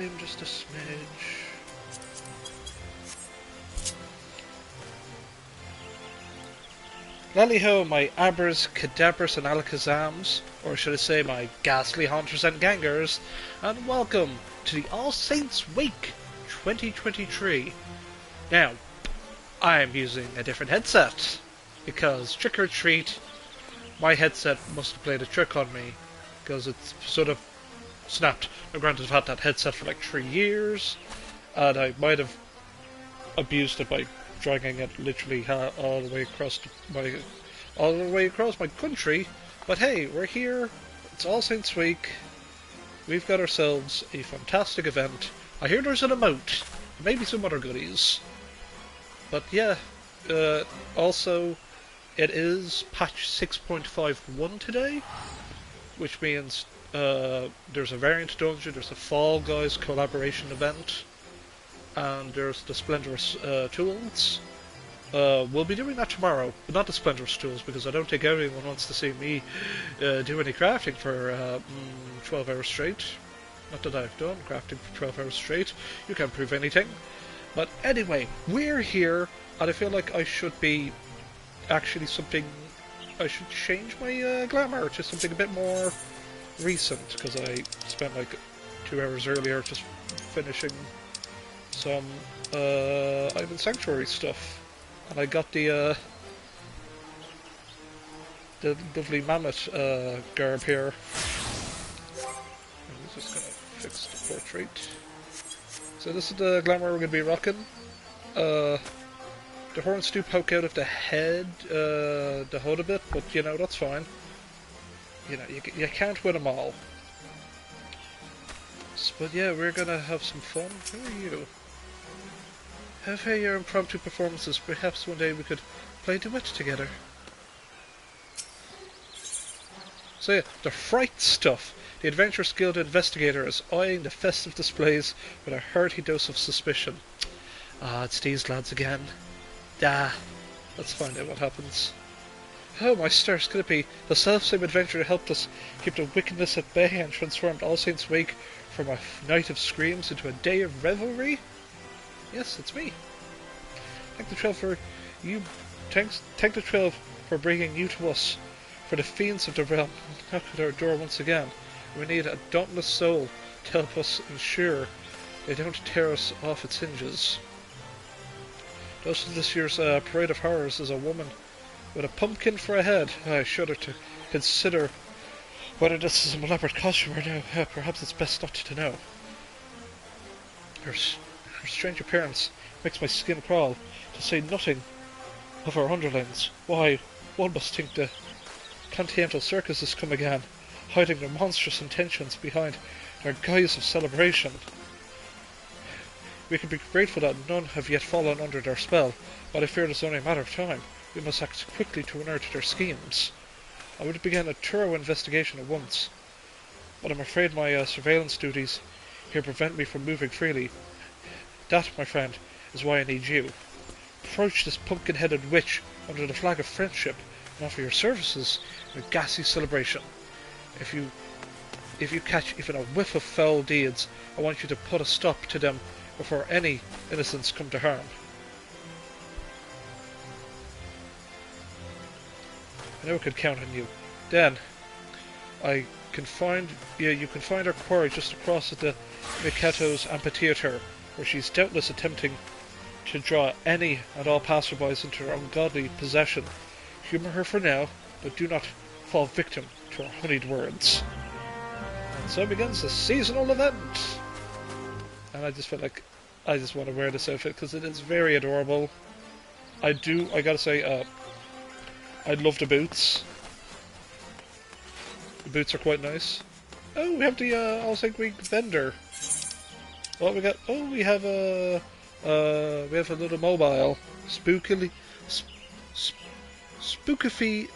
Just a smidge. Lali-ho, my Abbers, Cadabras and Alakazams, or should I say my ghastly Hunters and Gangers, and welcome to the All Saints Wake 2023. Now, I am using a different headset, because trick or treat, my headset must have played a trick on me, because it's sort of snapped. Now granted, I've had that headset for like 3 years, and I might have abused it by dragging it literally all the way across my country. But hey, we're here. It's All Saints Week. We've got ourselves a fantastic event. I hear there's an emote, maybe some other goodies. But yeah, also it is patch 6.51 today, which means there's a variant dungeon, there's a Fall Guys collaboration event, and there's the Splendorous tools. We'll be doing that tomorrow, but not the Splendorous tools, because I don't think anyone wants to see me do any crafting for 12 hours straight. Not that I've done crafting for 12 hours straight. You can't prove anything. But anyway, we're here, and I feel like I should be actually something... I should change my glamour to something a bit more recent, because I spent like 2 hours earlier just finishing some Ivan Sanctuary stuff, and I got the lovely mammoth garb here. I'm just gonna fix the portrait. So this is the glamour we're gonna be rocking. The horns do poke out of the head, the hood a bit, but you know, that's fine. You know, you can't win them all. But yeah, we're gonna have some fun. Who are you? Have your impromptu performances. Perhaps one day we could play duet together. So yeah, the fright stuff. The Adventurous Guild investigator is eyeing the festive displays with a hearty dose of suspicion. Ah, it's these lads again. Let's find out what happens. Oh my stars, could it be the self-same adventurer helped us keep the wickedness at bay and transformed All Saints Wake from a night of screams into a day of revelry? Yes, it's me. Thank the 12 for bringing you to us. For the fiends of the realm knock at our door once again. We need a dauntless soul to help us ensure they don't tear us off its hinges. The host of this year's Parade of Horrors is a woman with a pumpkin for a head. I shudder to consider whether this is an elaborate costume or no. Perhaps it's best not to know. Her strange appearance makes my skin crawl, to say nothing of her underlings. Why, one must think the Continental Circus has come again, hiding their monstrous intentions behind their guise of celebration. We can be grateful that none have yet fallen under their spell, but I fear it's only a matter of time. We must act quickly to unearth their schemes. I would begin a thorough investigation at once, but I'm afraid my surveillance duties here prevent me from moving freely. That, my friend, is why I need you. Approach this pumpkin-headed witch under the flag of friendship and offer your services in a ghastly celebration. If you catch even a whiff of foul deeds, I want you to put a stop to them before any innocents come to harm. I know I could count on you. Then, you can find our quarry just across at the Mikato's amphitheater, where she's doubtless attempting to draw any and all passerbys into her ungodly possession. Humour her for now, but do not fall victim to her honeyed words. And so begins the seasonal event. And I just feel like I just want to wear this outfit because it is very adorable. I gotta say, I love the boots. The boots are quite nice. Oh, we have the All Saints Week vendor. What we got? Oh, we have a little mobile. Spookify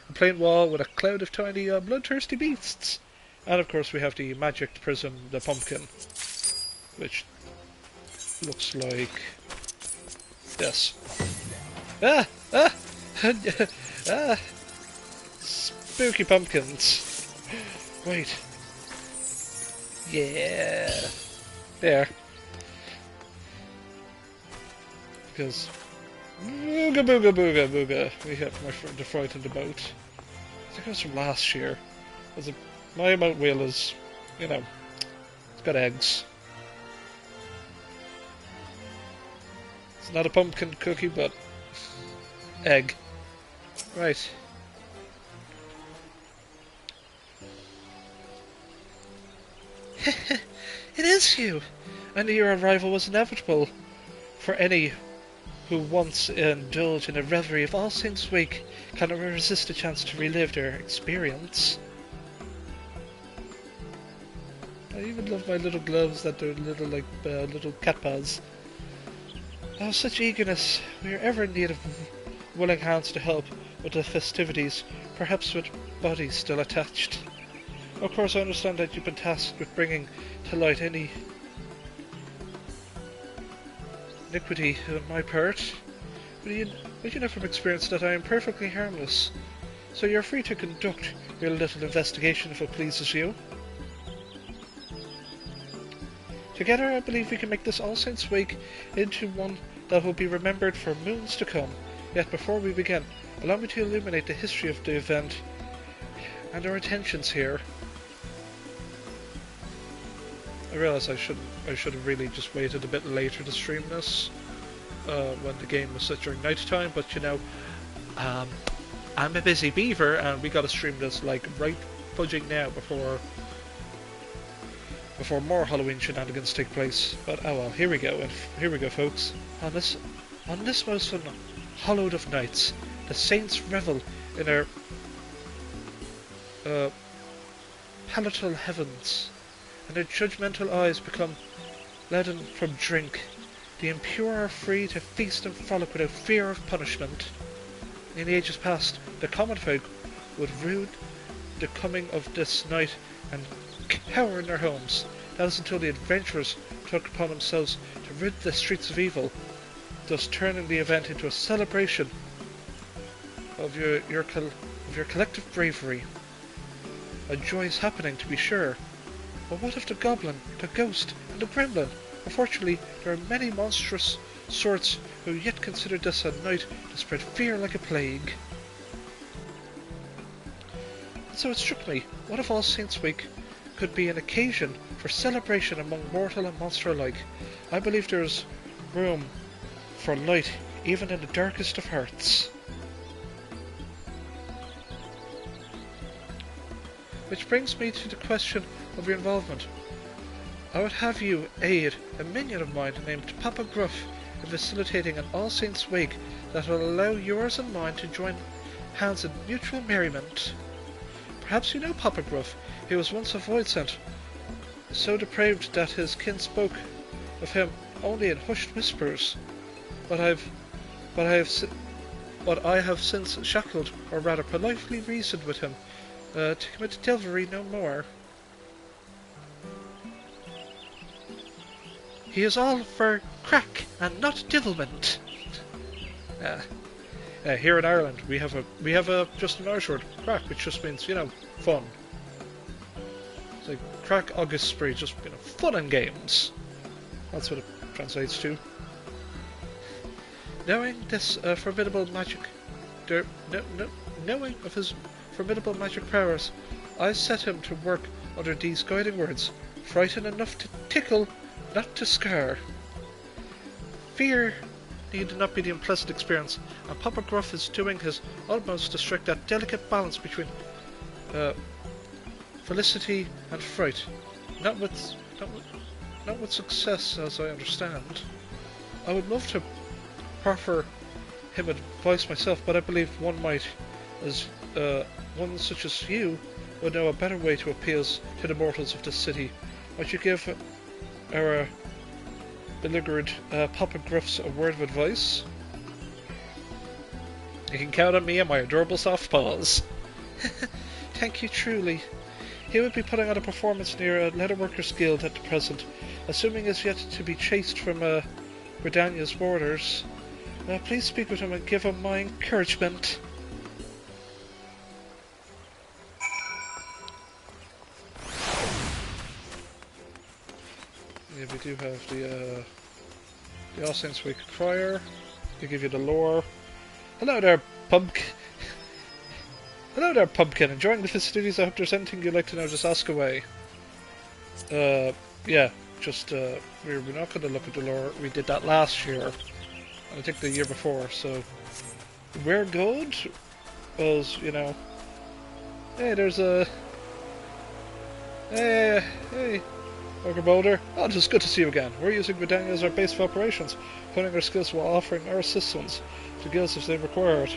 a plain wall with a cloud of tiny bloodthirsty beasts. And of course we have the magic prism, the pumpkin, which looks like this. Spooky pumpkins. Wait. Yeah. There. Because booga booga booga booga. We have my friend the frightened about. I think it was from last year. My amount wheel is, you know, it's got eggs. It's not a pumpkin cookie, but egg. Right. It is you! I knew your arrival was inevitable for any who once indulge in a reverie of All Saints' Week cannot resist a chance to relive their experience. I even love my little gloves that are little like little cat paws. Oh, such eagerness! We are ever in need of willing hands to help with the festivities, perhaps with bodies still attached. Of course, I understand that you've been tasked with bringing to light any iniquity on my part, but you know from experience that I am perfectly harmless, so you're free to conduct your little investigation if it pleases you. Together, I believe we can make this All Saints' Week into one that will be remembered for moons to come. Yet before we begin, allow me to illuminate the history of the event and our intentions here. I realise I should have really just waited a bit later to stream this when the game was set during night time, but you know, I'm a busy beaver and we gotta stream this like right fudging now before more Halloween shenanigans take place. But oh well, here we go, folks. On this most hallowed of nights, the saints revel in their palatal heavens, and their judgmental eyes become leaden from drink. The impure are free to feast and frolic without fear of punishment. In the ages past, the common folk would rue the coming of this night and cower in their homes. That is until the adventurers took upon themselves to rid the streets of evil, thus turning the event into a celebration of your collective bravery. A joyous happening, to be sure. But what of the goblin, the ghost, and the gremlin? Unfortunately, there are many monstrous sorts who yet consider this a night to spread fear like a plague. And so it struck me, what if All Saints' Week could be an occasion for celebration among mortal and monster alike? I believe there is room for light even in the darkest of hearts. Which brings me to the question of your involvement. I would have you aid a minion of mine named Papa Gruff in facilitating an All Saints' Wake that will allow yours and mine to join hands in mutual merriment. Perhaps you know Papa Gruff. He was once a void sent, so depraved that his kin spoke of him only in hushed whispers. But I have since shackled, or rather politely reasoned with him, to commit devilry no more. He is all for crack and not devilment. Here in Ireland, we have a just an Irish word, crack, which just means, you know, fun. It's like crack August spree, just, you know, fun and games. That's what it translates to. Knowing this formidable magic, knowing of his formidable magic powers, I set him to work under these guiding words: frighten enough to tickle, not to scar. Fear need not be the unpleasant experience, and Papa Gruff is doing his utmost to strike that delicate balance between felicity and fright. Not with success, as I understand. I would love to proffer him advice myself, but I believe one might, as one such as you, would know a better way to appeal to the mortals of this city. Might you give our beleaguered Papa Gruffs a word of advice? You can count on me and my adorable soft paws. Thank you truly. He would be putting on a performance near a leatherworkers' guild at the present, assuming is yet to be chased from Britannia's borders. Please speak with him and give him my encouragement. Yeah, we do have the All Saints Week Crier. They give you the lore. Hello there, Pumpkin. Hello there, Pumpkin. Enjoying the festivities? I hope there's anything you'd like to know. Just ask away. Yeah, just we're not going to look at the lore. We did that last year, and I think the year before. So we're good. Was hey, there's a hey. Ogre Boulder. Oh, it is good to see you again. We're using Vidania as our base of operations, honing our skills while offering our assistance to guilds if they require it.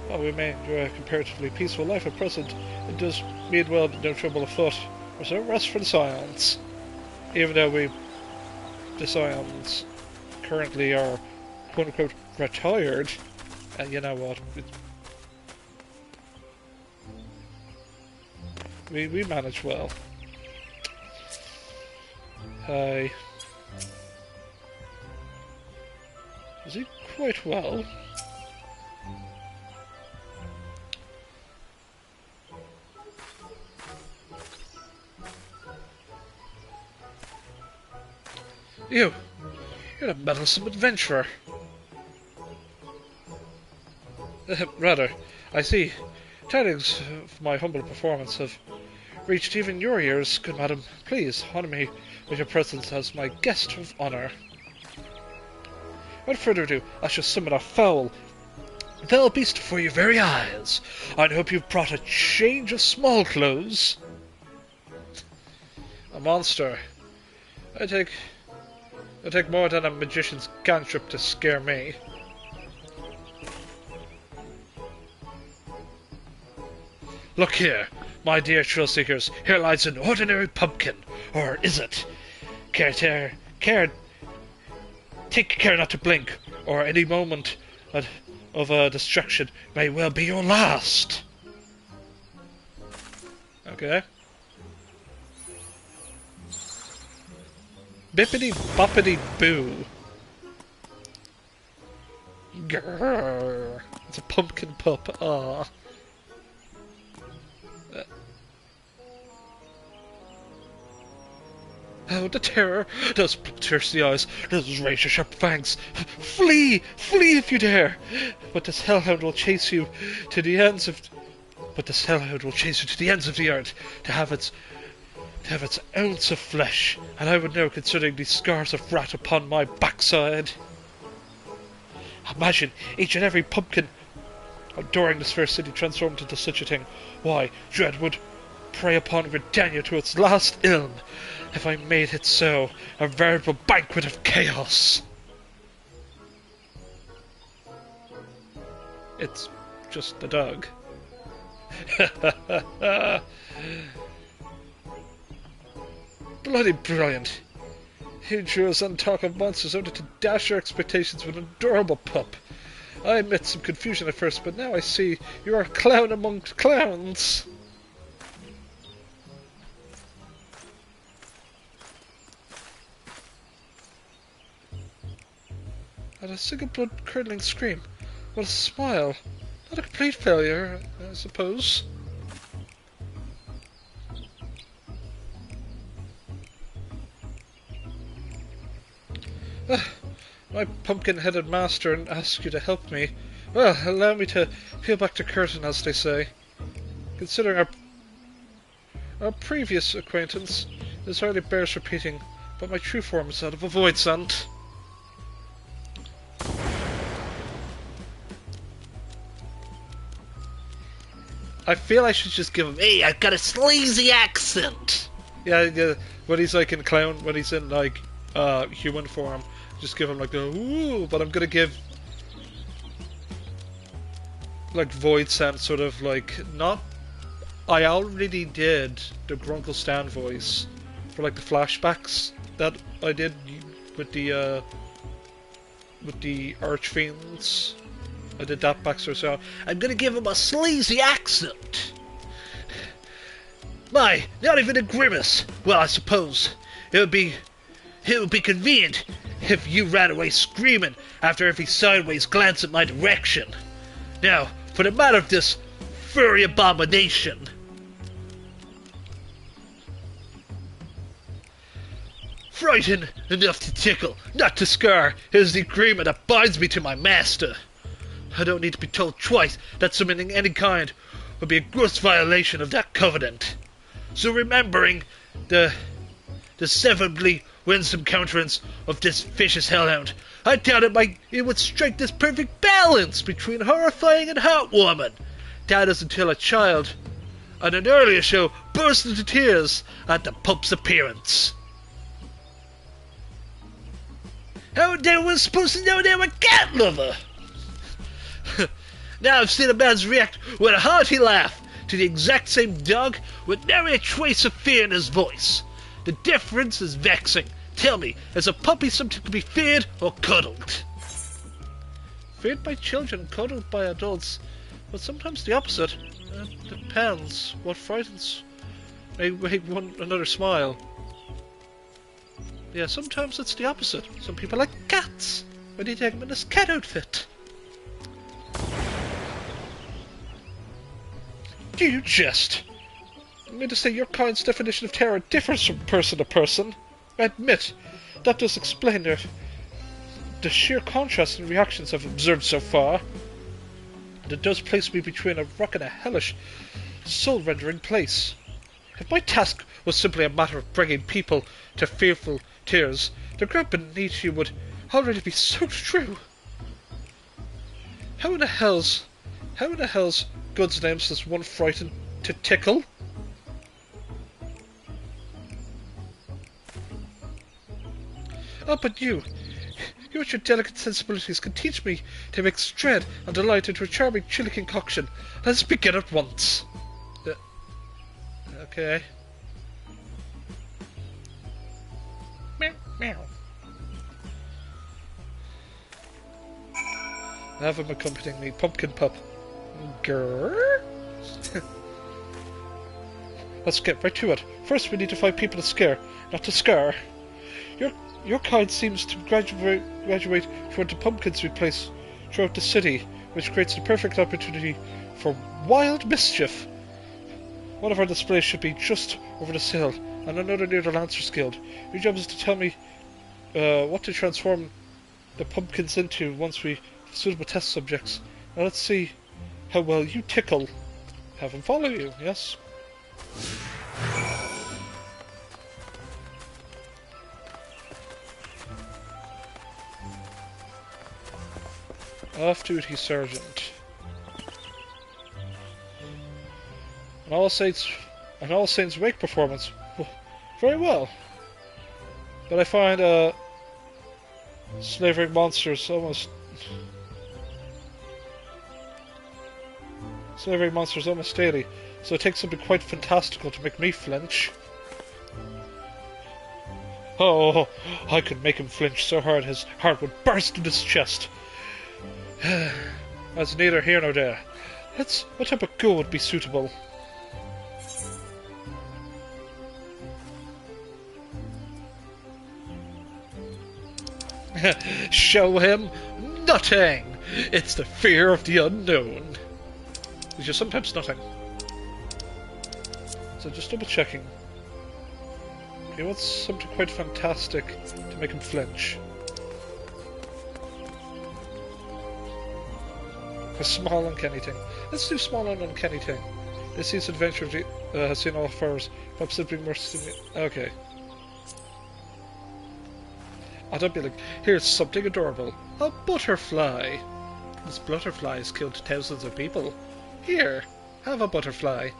While we may enjoy a comparatively peaceful life at present, it does mean well but no trouble afoot. So rest for the Scions. Even though the Scions currently are quote-unquote retired, and you know what? We manage well. Hi. Is he quite well? You're a meddlesome adventurer. Rather, I see. Tidings of my humble performance have reached even your ears, good madam. Please honour me with your presence as my guest of honour. Without further ado, I shall summon a foul beast before your very eyes. I hope you've brought a change of small clothes. A monster. I take more than a magician's cantrip to scare me. Look here, my dear thrill seekers. Here lies an ordinary pumpkin, or is it? Take care not to blink, or any moment of distraction may well be your last. Okay. Bippity boppity boo. Grrr. It's a pumpkin pup. Ah. Oh, the terror! Those thirsty eyes, those razor-sharp fangs! Flee! Flee if you dare! But this hellhound will chase you to the ends of... the earth, to have its ounce of flesh, and I would know considering these scars of rat upon my backside. Imagine each and every pumpkin adoring this fair city transformed into such a thing. Why, dread would prey upon Gridania to its last ilm, if I made it so, a veritable banquet of chaos. It's just a dog. Bloody brilliant. You drew us on talk of monsters only to dash our expectations with an adorable pup. I admit some confusion at first, but now I see you are a clown amongst clowns. And a single blood-curdling scream. What a smile. Not a complete failure, I suppose. My pumpkin-headed master and ask you to help me. Well, allow me to peel back the curtain, as they say. Considering our previous acquaintance, this hardly bears repeating, but my true form is that of a void sant. I feel I should just give him, hey, I've got a sleazy accent! Yeah, when he's like in clown, when he's in like, human form, just give him like the, ooh, but I'm gonna give, like, void sant sort of like, not, I already did the Grunkle Stan voice for like the flashbacks that I did with the Archfiends. I did that backstory, so I'm gonna give him a sleazy accent. My, not even a grimace. Well, I suppose it would be convenient if you ran away screaming after every sideways glance at my direction. Now, for the matter of this furry abomination. Frighten enough to tickle, not to scar, is the agreement that binds me to my master. I don't need to be told twice that submitting any kind would be a gross violation of that covenant. So remembering the severely winsome countenance of this vicious hellhound, I doubt it would strike this perfect balance between horrifying and heartwarming. That is until a child on an earlier show burst into tears at the pup's appearance. How they were supposed to know they were cat lover? Now I've seen a man's react with a hearty laugh to the exact same dog with nary a trace of fear in his voice. The difference is vexing. Tell me, is a puppy something to be feared or cuddled? Feared by children, cuddled by adults, but sometimes the opposite. It depends. What frightens may make one another smile. Yeah, sometimes it's the opposite. Some people like cats when you take them in this cat outfit. Do you jest? I mean to say your kind's definition of terror differs from person to person. I admit, that does explain the sheer contrast in reactions I've observed so far. And it does place me between a rock and a hellish, soul-rendering place. If my task was simply a matter of bringing people to fearful tears, the ground beneath you would already be soaked through. How in the hell's God's name does one frighten to tickle? Oh, but you with your delicate sensibilities can teach me to mix dread and delight into a charming chilly concoction. Let's begin at once. Okay. Meow, meow. I have him accompanying me, Pumpkin Pup. Grrr. Let's get right to it. First, we need to find people to scare, not to scar. Your kind seems to graduate toward the pumpkins we place throughout the city, which creates the perfect opportunity for wild mischief. One of our displays should be just over this hill, and another near the Lancers Guild. Your job is to tell me what to transform the pumpkins into once we have suitable test subjects. Now let's see how well you tickle. Have them follow you, yes? Off-duty sergeant. An All Saints Wake performance. Very well. But I find slavering monsters almost daily, so it takes something quite fantastical to make me flinch. Oh, I could make him flinch so hard his heart would burst in his chest. That's neither here nor there. What type of ghoul would be suitable? Show him nothing! It's the fear of the unknown. Which is sometimes nothing. So just double checking. He wants something quite fantastic to make him flinch. A small uncanny thing. Let's do small and uncanny thing. This seems adventure has seen all furs. Perhaps it'd be more okay. Oh, don't be like, here's something adorable. A butterfly. This butterfly has killed thousands of people. Here, have a butterfly.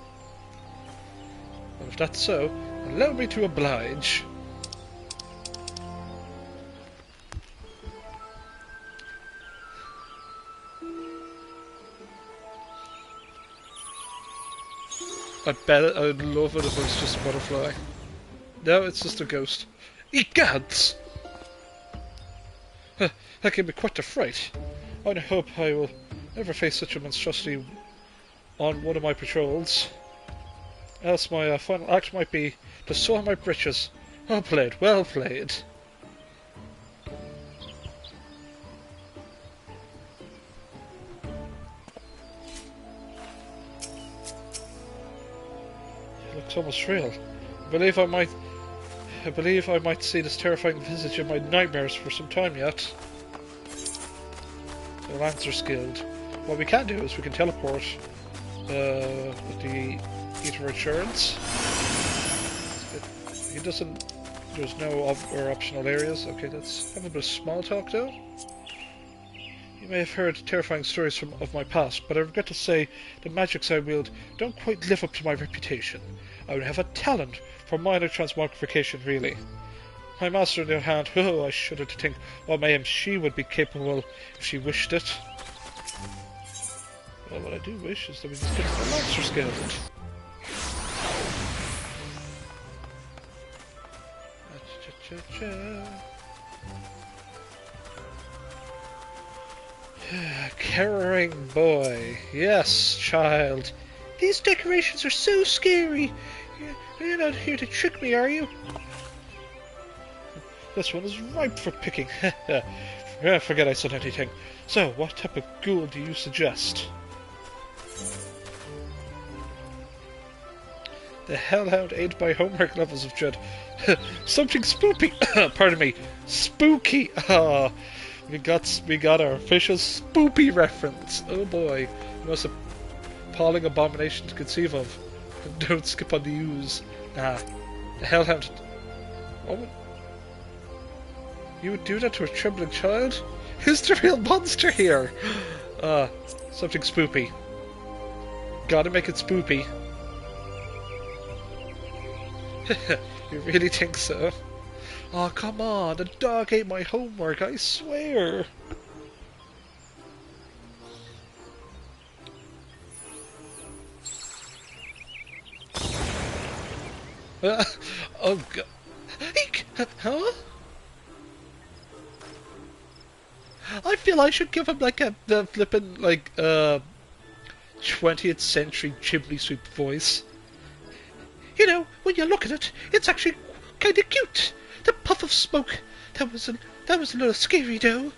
Well, if that's so, allow me to oblige. I'd love it if it was just a butterfly. No, it's just a ghost. Egads! That gave me quite a fright. I hope I will never face such a monstrosity on one of my patrols. Else my final act might be to soil my britches. Well played, well played. It looks almost real. I believe I might I believe I might see this terrifying visage in my nightmares for some time yet. The Lancer skilled. What we can do is we can teleport with the Eater Insurance. He doesn't... There's no optional areas. Okay, let's have a bit of small talk though. You may have heard terrifying stories of my past, but I regret to say the magics I wield don't quite live up to my reputation. I would have a talent for minor transmogrification, really. My master in your hand, oh, I shudder to think what mayhem she would be capable if she wished it. Well, what I do wish is that we just get the Lancer skilled. Caring boy. Yes, child. These decorations are so scary. You're not here to trick me, are you? This one is ripe for picking. Forget I said anything. So, what type of ghoul do you suggest? The Hellhound ate by homework levels of dread. Something spooky. Pardon me. Spooky. Ah, we got our official spoopy reference. Oh boy, the most appalling abomination to conceive of. Don't skip on the U's. Nah, the Hellhound. What would... You would do that to a trembling child? Who's the real monster here? Something spoopy. Gotta make it spoopy. You really think so? Oh, come on, the dog ate my homework, I swear. Oh god. Huh? I feel I should give him like the flippin' like 20th century chimney sweep voice. You know, when you look at it, it's actually kind of cute. The puff of smoke. That was a little scary, though.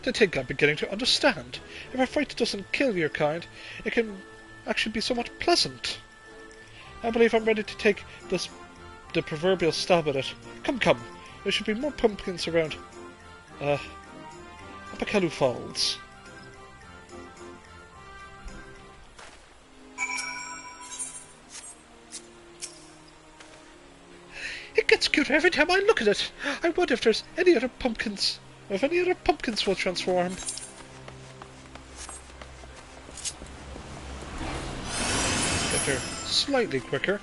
To think I'm beginning to understand. If a fright doesn't kill your kind, it can actually be somewhat pleasant. I believe I'm ready to take the proverbial stab at it. Come. There should be more pumpkins around. Apakalu Falls. It gets cuter every time I look at it. I wonder if there's any other pumpkins. If any other pumpkins will transform. Get there slightly quicker.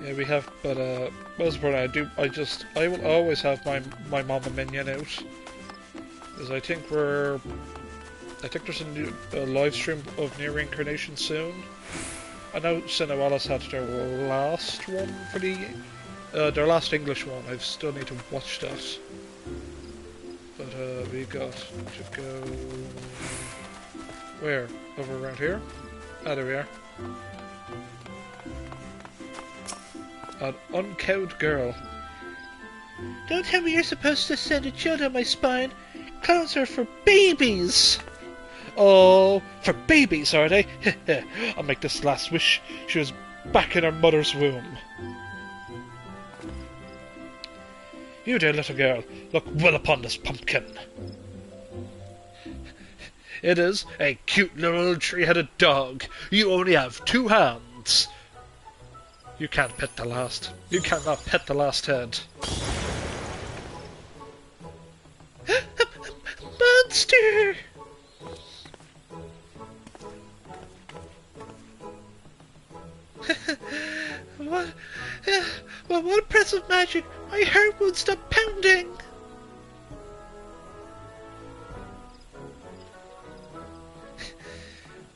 Yeah, we have, but most of the part I will always have my mama minion out. Because I think there's a new live stream of Near Reincarnation soon. I know Cinewalla's had their last one for their last English one. I still need to watch that. But we got to go where? Over around here? Ah, there we are. An uncowed girl. Don't tell me you're supposed to send a chill down my spine. Clowns are for babies. Oh, for babies, are they? I'll make this last wish she was back in her mother's womb. You dear little girl, look well upon this pumpkin. It is a cute little tree-headed dog. You only have 2 hands. You can't pet the last. You cannot pet the last head. Monster! What impressive magic! My heart won't stop pounding!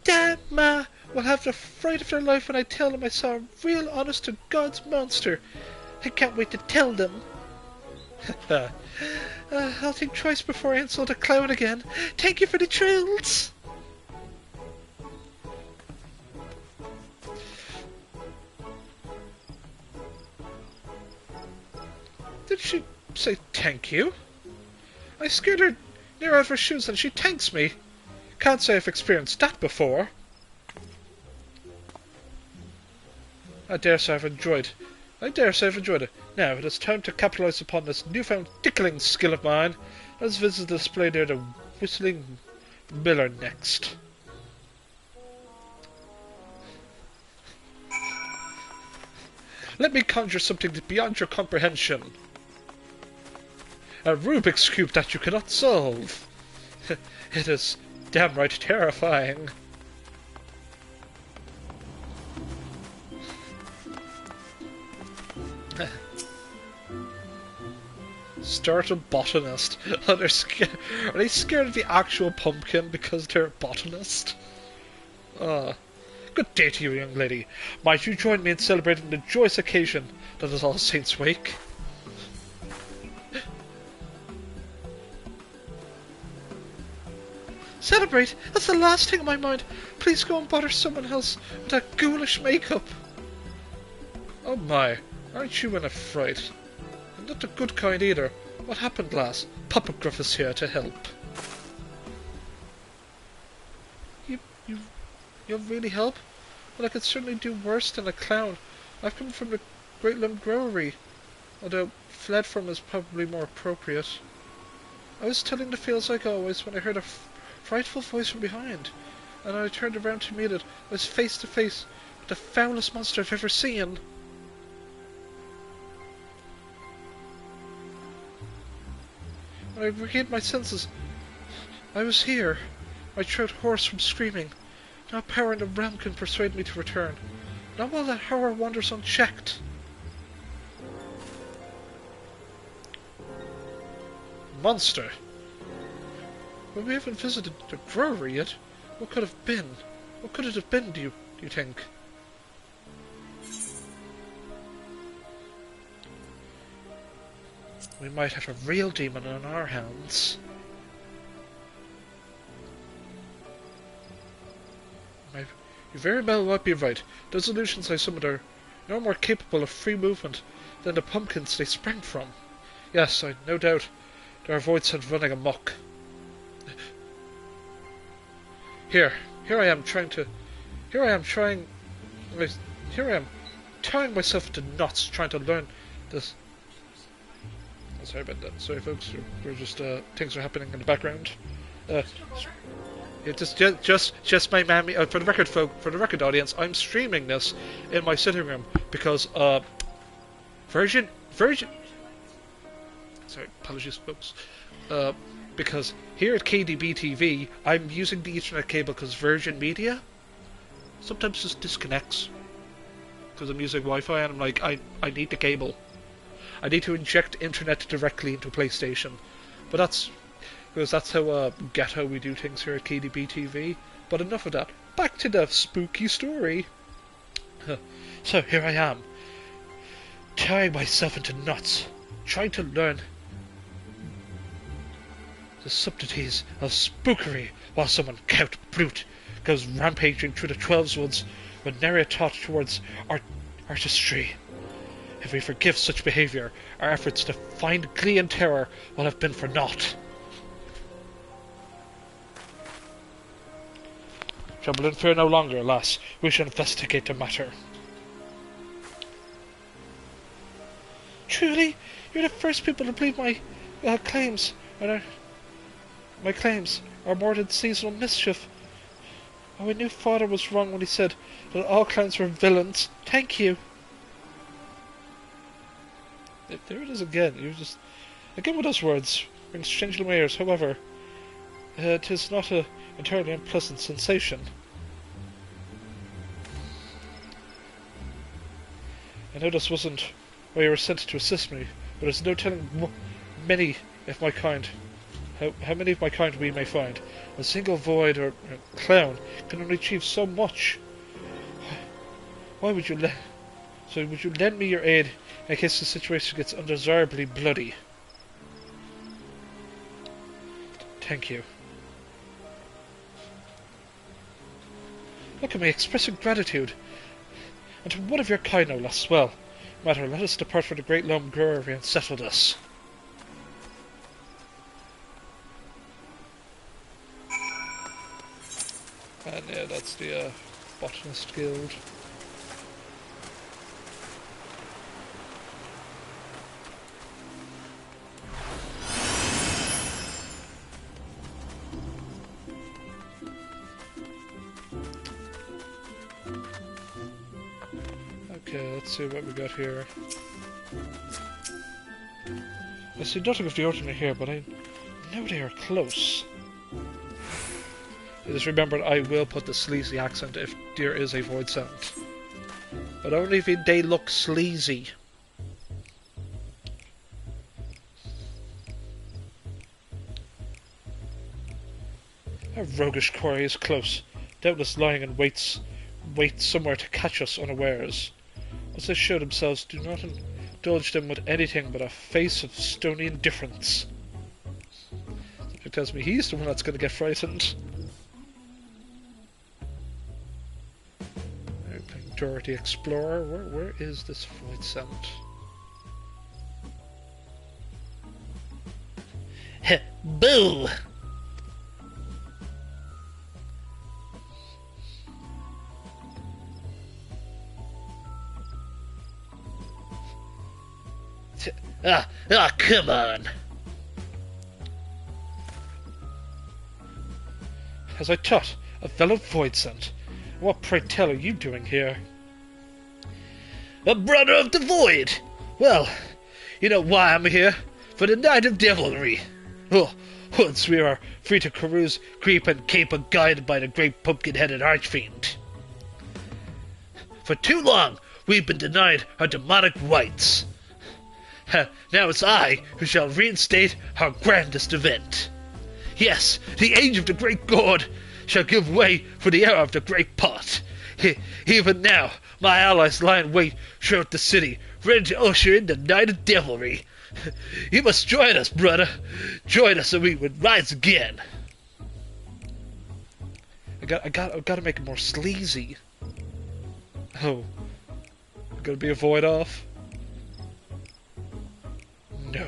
Damn, Ma will have the fright of their life when I tell them I saw a real honest-to-God's monster. I can't wait to tell them. I'll think twice before I insult a clown again. Thank you for the trills! Did she say thank you? I scared her near out of her shoes and she thanks me. can't say I've experienced that before. I dare say I've enjoyed it. Now, it is time to capitalise upon this newfound tickling skill of mine. Let's visit the display near the Whistling Miller next. Let me conjure something beyond your comprehension. A Rubik's Cube that you cannot solve. It is downright terrifying. Start a botanist. Are they scared of the actual pumpkin because they're a botanist? Good day to you, young lady. Might you join me in celebrating the joyous occasion that is All Saints' Wake? Celebrate? That's the last thing on my mind. Please go and bother someone else with that ghoulish makeup. Oh my, aren't you in a fright? And not the good kind either. What happened, lass? Papa Gruff is here to help. You'll really help? Well, I could certainly do worse than a clown. I've come from the Great Lump Growery, although fled from is probably more appropriate. I was telling the fields like always when I heard a frightful voice from behind, and when I turned around to meet it, I was face to face with the foulest monster I've ever seen. When I regained my senses, I was here, my throat hoarse from screaming. No power in the realm can persuade me to return. Not while that horror wanders unchecked. Monster! Well, we haven't visited the brewery yet. What could have been? What could it have been, do you think? We might have a real demon on our hands. You very well might be right. Those illusions I summoned are no more capable of free movement than the pumpkins they sprang from. Yes, I no doubt there are voids running amok. Here I am tying myself into knots trying to learn this. Sorry about that. Sorry, folks. We're just things are happening in the background. It's just my mammy. For the record, audience, I'm streaming this in my sitting room because Virgin. Sorry, apologies, folks. Because here at KDB TV, I'm using the Ethernet cable because Virgin Media sometimes just disconnects because I'm using Wi-Fi and I'm like, I need the cable. I need to inject internet directly into PlayStation, but that's how ghetto we do things here at KDB TV. But enough of that. Back to the spooky story. So here I am, tying myself into knots, trying to learn the subtleties of spookery while some uncouth brute goes rampaging through the 12's woods with nary a thought towards artistry. If we forgive such behaviour, our efforts to find glee and terror will have been for naught. Trouble and fear no longer, alas. We shall investigate the matter. Truly, you're the first people to believe my claims. My claims are more than seasonal mischief. Oh, I knew Father was wrong when he said that all clowns were villains. Thank you. There it is again. You just again with those words ring strangely in my ears. However, it is not an entirely unpleasant sensation. I know this wasn't why you were sent to assist me, but there's no telling how many of my kind we may find. A single void or a clown can only achieve so much. Would you lend me your aid in case the situation gets undesirably bloody? Thank you. Look at me expressing gratitude. And to one of your kind, no less. Well, matter, let us depart for the Great Lump Growery and settle this. And yeah, that's the Botanist Guild. Okay, let's see what we got here. I see nothing of the ordinary here, but I know they are close. Just remember, I will put the sleazy accent if there is a void sound. But only if they look sleazy. A roguish quarry is close, doubtless lying in wait somewhere to catch us unawares. As they show themselves, do not indulge them with anything but a face of stony indifference. It tells me he's the one that's going to get frightened. Dorothy Explorer, where is this void sound? Boo! Come on! As I thought, a fellow void sound. What, pray tell, are you doing here? A brother of the void! Well, you know why I'm here? For the night of devilry. Oh, once we are free to carouse, creep and caper guided by the great pumpkin-headed archfiend. For too long we've been denied our demonic rights. Now it's I who shall reinstate our grandest event. Yes, the age of the great god shall give way for the era of the great pot. Even now, my allies lie in wait throughout the city, ready to usher in the night of devilry. You must join us, brother. Join us so we would rise again. I gotta make it more sleazy. Oh. Gonna be a void off? No.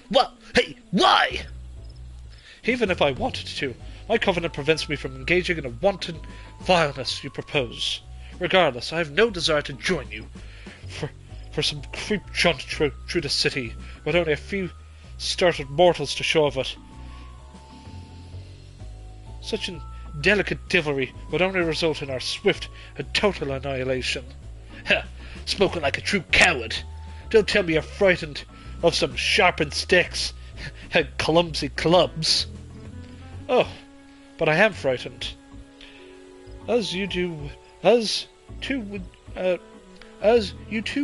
What? Hey, why? Even if I wanted to, my covenant prevents me from engaging in a wanton vileness you propose. Regardless, I have no desire to join you. For some creep jaunt through the city, with only a few startled mortals to show of it. Such indelicate devilry would only result in our swift and total annihilation. Ha! Spoken like a true coward. Don't tell me you're frightened of some sharpened sticks and clumsy clubs. Oh, but I am frightened. As you too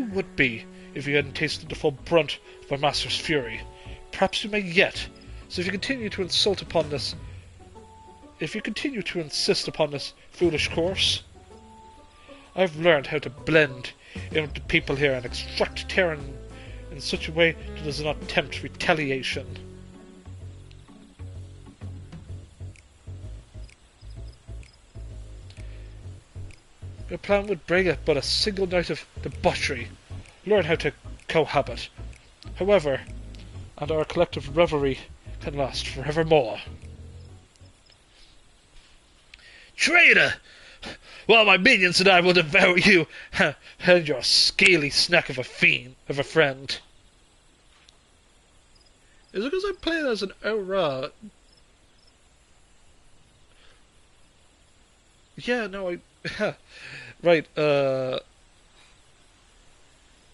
would be if you hadn't tasted the full brunt of my master's fury. Perhaps you may yet. So if you continue to insist upon this foolish course, I've learned how to blend in with the people here and extract terror in such a way that does not tempt retaliation. Your plan would bring it but a single night of debauchery. Learn how to cohabit. However, and our collective revelry can last forevermore. Traitor! While my minions and I will devour you and your scaly snack of a friend. Is it because I'm playing as an Aura? Yeah, no, right,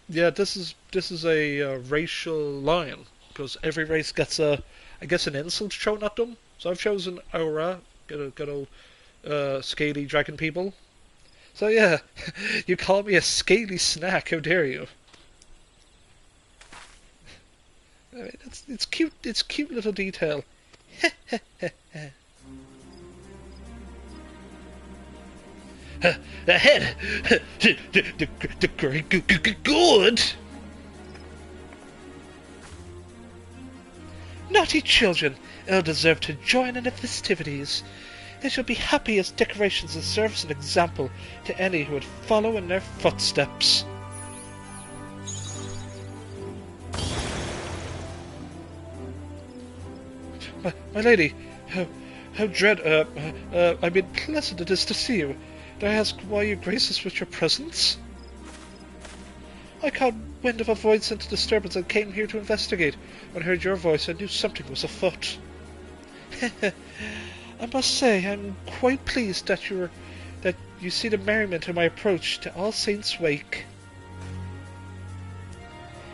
yeah, this is a racial line, because every race gets I guess an insult thrown at them. So I've chosen Aura, good old scaly dragon people. So yeah, you call me a scaly snack, how dare you? I mean, it's cute little detail. Ahead! The great good! Naughty children ill deserve to join in the festivities. They shall be happy as decorations and serve as an example to any who would follow in their footsteps. My lady, How I mean, pleasant it is to see you. Did I ask why you grace us with your presence? I caught wind of a void sent disturbance and came here to investigate. When I heard your voice, I knew something was afoot. I must say, I'm quite pleased that you see the merriment in my approach to All Saints' Wake.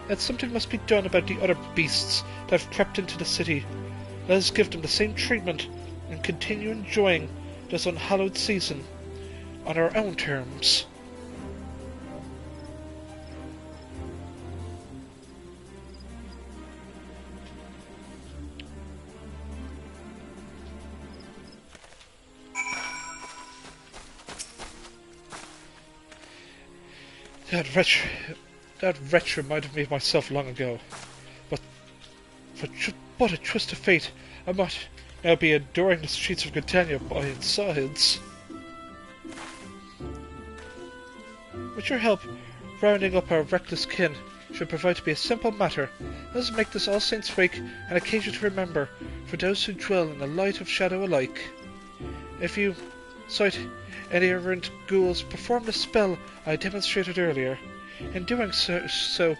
That something must be done about the other beasts that have crept into the city. Let us give them the same treatment and continue enjoying this unhallowed season on our own terms. That wretch reminded me of myself long ago. But what a twist of fate! I might now be adoring the streets of Gridania by its sides. With your help, rounding up our reckless kin should provide to be a simple matter. Let us make this All Saints' Wake an occasion to remember for those who dwell in the light of shadow alike. If you sight any errant ghouls, perform the spell I demonstrated earlier. In doing so,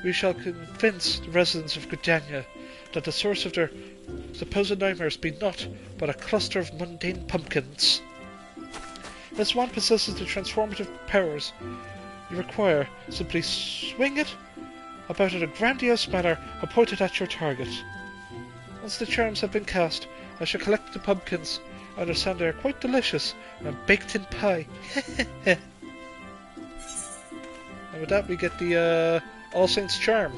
we shall convince the residents of Gridania that the source of their supposed nightmares be naught but a cluster of mundane pumpkins. As one possesses the transformative powers you require, simply swing it about in a grandiose manner and point it at your target. Once the charms have been cast, I shall collect the pumpkins. I understand they are quite delicious and baked in pie. And with that we get the All Saints charm.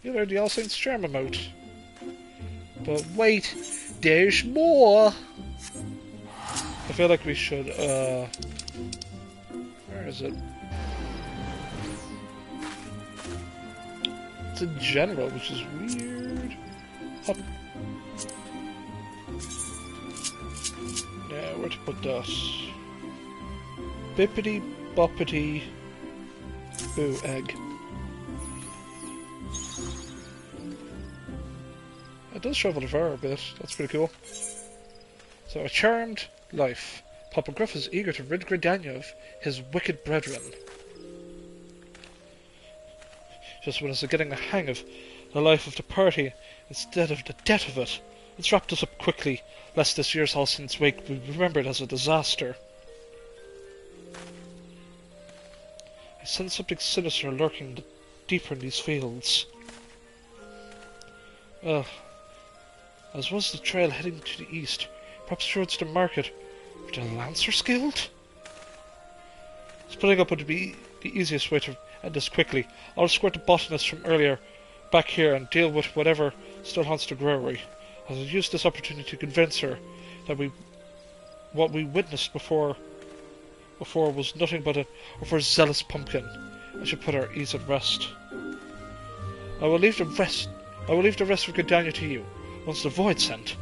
You learned the All Saints charm emote. But wait, there's more! I feel like we should, where is it? It's in general, which is weird. Up. Now, where to put that? Bippity boppity boo egg. It does travel the far a bit, that's pretty cool. So, a charmed life. Papa Gruff is eager to rid Gridania of his wicked brethren. Just when us are getting the hang of the life of the party instead of the death of it. Let's wrap this up quickly, lest this year's All Saints' Wake be remembered as a disaster. I sense something sinister lurking deeper in these fields. As was the trail heading to the east, perhaps towards the market of the Lancers Guild? Splitting up would be the easiest way to end this quickly. I'll escort the botanist from earlier back here and deal with whatever still haunts the brewery. I'll use this opportunity to convince her that what we witnessed before was nothing but an overzealous pumpkin. I should put our ease at rest. I will leave the rest of Gridania to you. Once the Void Scent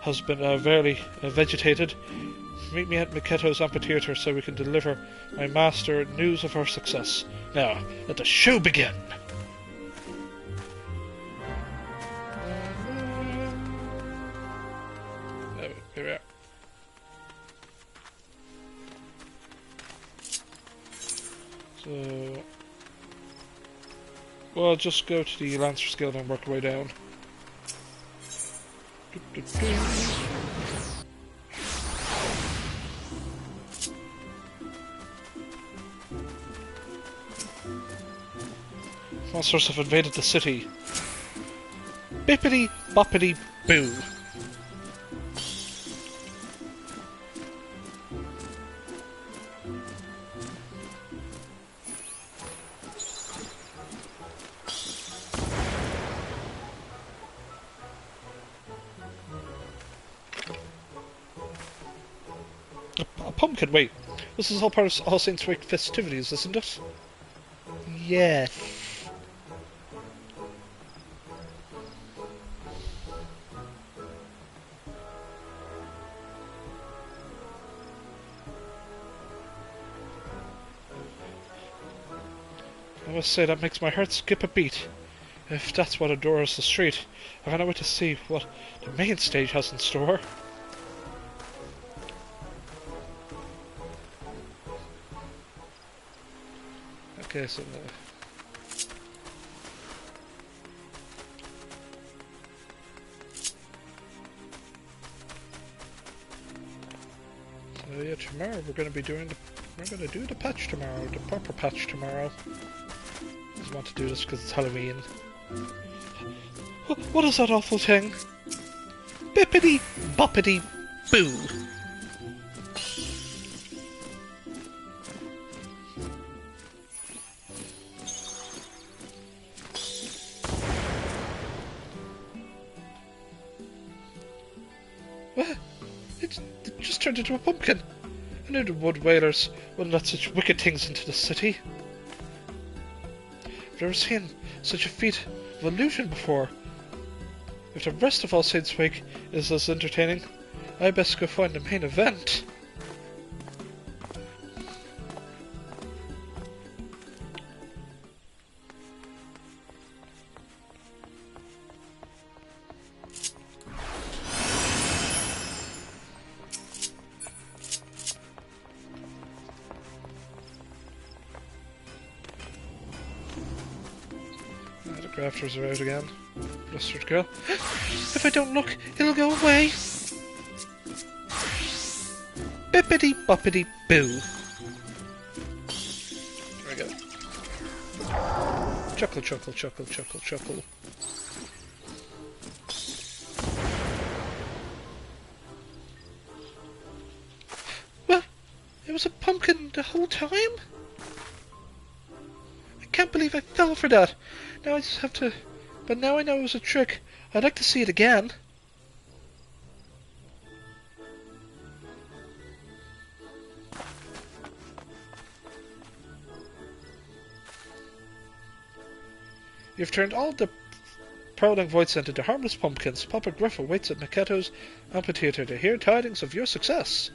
has been fairly vegetated, meet me at Miketo's amphitheater so we can deliver my master news of our success. Now, let the show begin! Oh, here we are. So, well, just go to the Lancer's Guild and work our way down. Monsters have invaded the city. Bippity boppity boo. A pumpkin, wait. This is all part of All Saints' Wake festivities, isn't it? Yes. I must say that makes my heart skip a beat. If that's what adores the street, I cannot wait to see what the main stage has in store. Okay, so yeah, tomorrow we're going to be doing the patch tomorrow, the proper patch tomorrow. I just want to do this because it's Halloween. What is that awful thing? Bippity boppity boo! What? It just turned into a pumpkin. I knew the wood whalers wouldn't let such wicked things into the city. I've never seen such a feat of illusion before. If the rest of All Saints' Week is as entertaining, I best go find the main event. The crafters are out again. Flustered girl. If I don't look, it'll go away. Bippity boppity boo. There we go. Chuckle, chuckle, chuckle, chuckle, chuckle. Well, it was a pumpkin the whole time? I can't believe I fell for that. Now I just have to... But now I know it was a trick. I'd like to see it again. You've turned all the prowling voids into harmless pumpkins. Papa Gruff awaits at Miketo's amphitheater to hear tidings of your success.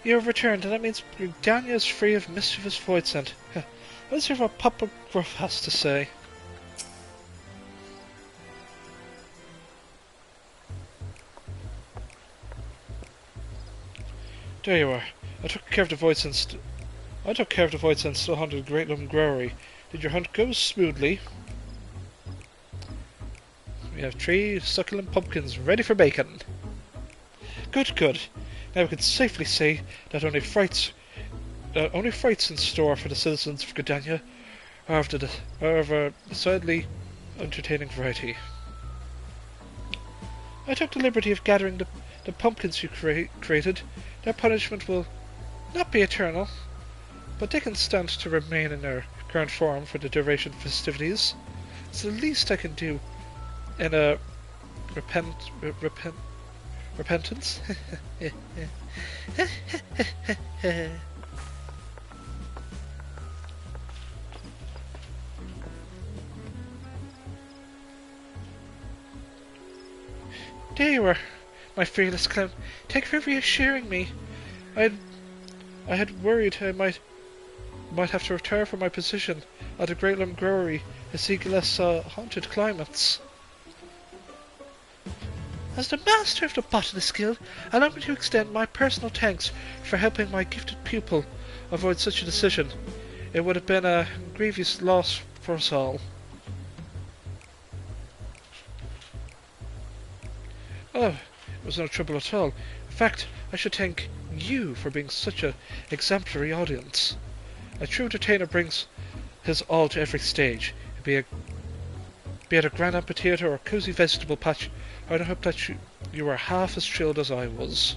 You have returned, and that means Britannia is free of mischievous void scent. Let's hear what Papa Gruff has to say. There you are. I took care of the void scent. Still haunted the Great Lum Brewery. Did your hunt go smoothly? We have 3 succulent pumpkins ready for bacon. Good, good. Now we can safely say that only frights in store for the citizens of Gridania are of a decidedly entertaining variety. I took the liberty of gathering the pumpkins you created. Their punishment will not be eternal, but they can stand to remain in their current form for the duration of festivities. It's the least I can do in a repentance? There you are, my fearless clown. Thank you for reassuring me. I had worried I might have to retire from my position at the Great Lum Brewery to seek less haunted climates. As the master of the botanist guild, allow me to extend my personal thanks for helping my gifted pupil avoid such a decision. It would have been a grievous loss for us all. Oh, it was no trouble at all. In fact, I should thank you for being such an exemplary audience. A true entertainer brings his all to every stage, be it a grand amphitheater or a cozy vegetable patch. I hope that you were half as chilled as I was.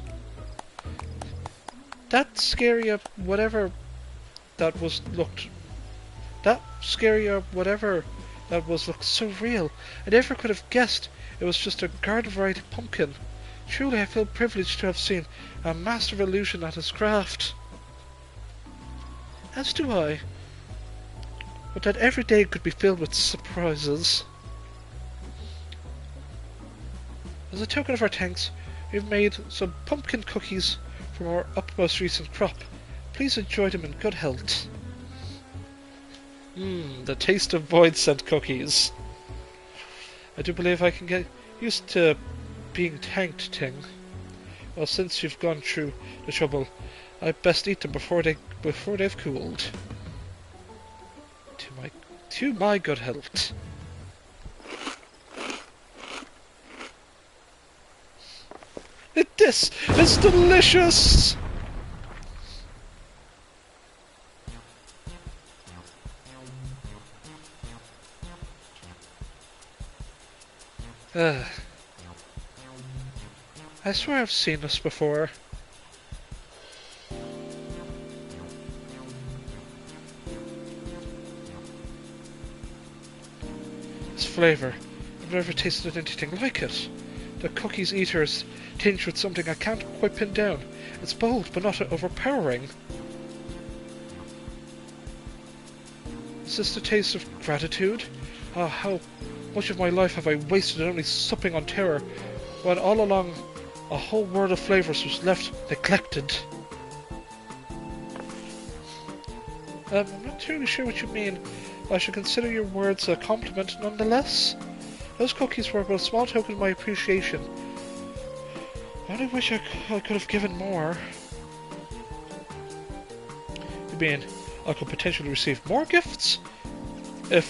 That scary whatever that was looked so real. I never could have guessed it was just a garden variety pumpkin Truly I feel privileged to have seen a master of illusion at his craft. As do I. But that every day could be filled with surprises. As a token of our thanks, we've made some pumpkin cookies from our upmost recent crop. Please enjoy them in good health. The taste of void scent cookies. I do believe I can get used to being thanked, Ting. Well, since you've gone through the trouble, I'd best eat them before they've cooled. To my good health. This is delicious! I swear I've seen this before. This flavour, I've never tasted anything like it. The cookies eater is tinged with something I can't quite pin down. It's bold, but not overpowering. Is this the taste of gratitude? Ah, how much of my life have I wasted only supping on terror, when all along a whole world of flavours was left neglected. I'm not entirely sure what you mean, but I should consider your words a compliment nonetheless. Those cookies were but a small token of my appreciation. I only wish I could have given more. You mean I could potentially receive more gifts? If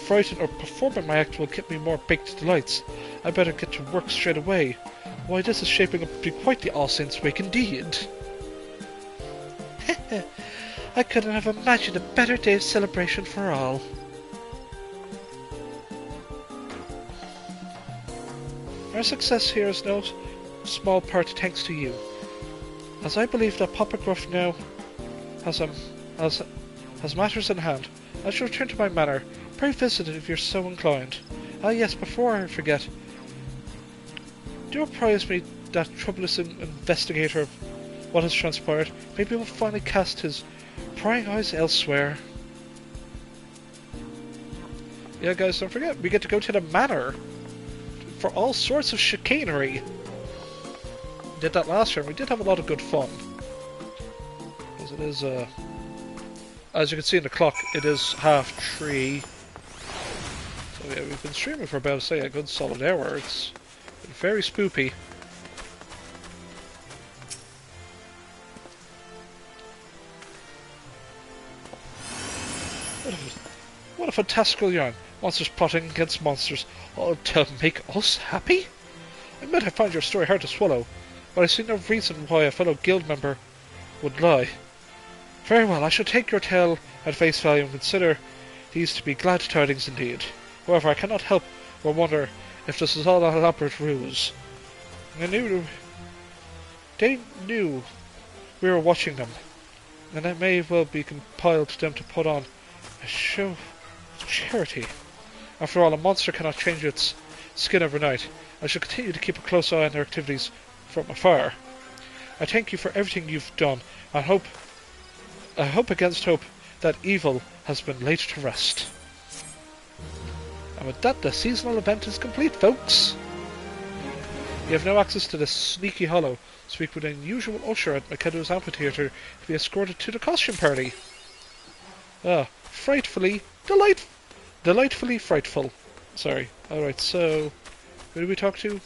frightened or performing my act will get me more baked delights, I better get to work straight away. Why, this is shaping up to be quite the All Saints Week indeed. I couldn't have imagined a better day of celebration for all. Our success here is no small part thanks to you, as I believe that Papa Gruff now has matters in hand. I shall return to my manor. Pray visit it if you're so inclined. Ah yes, before I forget, do apprise me that troublous investigator of what has transpired. Maybe we'll finally cast his prying eyes elsewhere. Yeah, guys, don't forget, we get to go to the manor for all sorts of chicanery. We did that last year, and we did have a lot of good fun. Because it is, as you can see in the clock, it is 3:30. So yeah, we've been streaming for about, say, a good solid hour. It's been very spoopy. What a fantastical yarn. Monsters plotting against monsters, all to make us happy? I admit I find your story hard to swallow, but I see no reason why a fellow guild member would lie. Very well, I shall take your tale at face value and consider these to be glad tidings indeed. However, I cannot help but wonder if this is all an elaborate ruse. They knew we were watching them, and it may well be compelled them to put on a show of charity. After all, a monster cannot change its skin overnight. I shall continue to keep a close eye on their activities from afar. I thank you for everything you've done, and I hope against hope that evil has been laid to rest. And with that, the seasonal event is complete, folks. You have no access to the sneaky hollow. Speak with an unusual usher at Makedo's amphitheatre to be escorted to the costume party. Frightfully delightfully frightful. Sorry. Alright, so who do we talk to?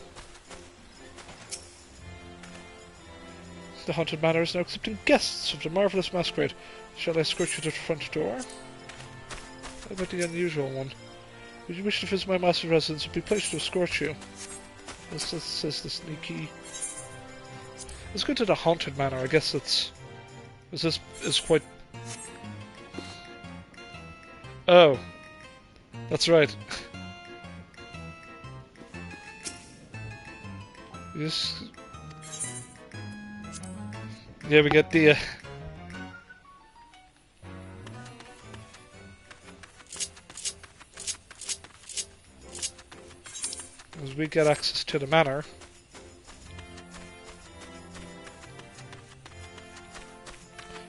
The haunted manor is now accepting guests of the marvellous masquerade. Shall I escort you to the front door? How about the unusual one? Would you wish to visit my master's residence? It would be a pleasure to escort you. This says the sneaky. Let's go to the haunted manor. I guess it's. This is quite. Oh. That's right. Yes. Yeah, we get the. As we get access to the manor.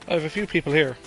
I have a few people here.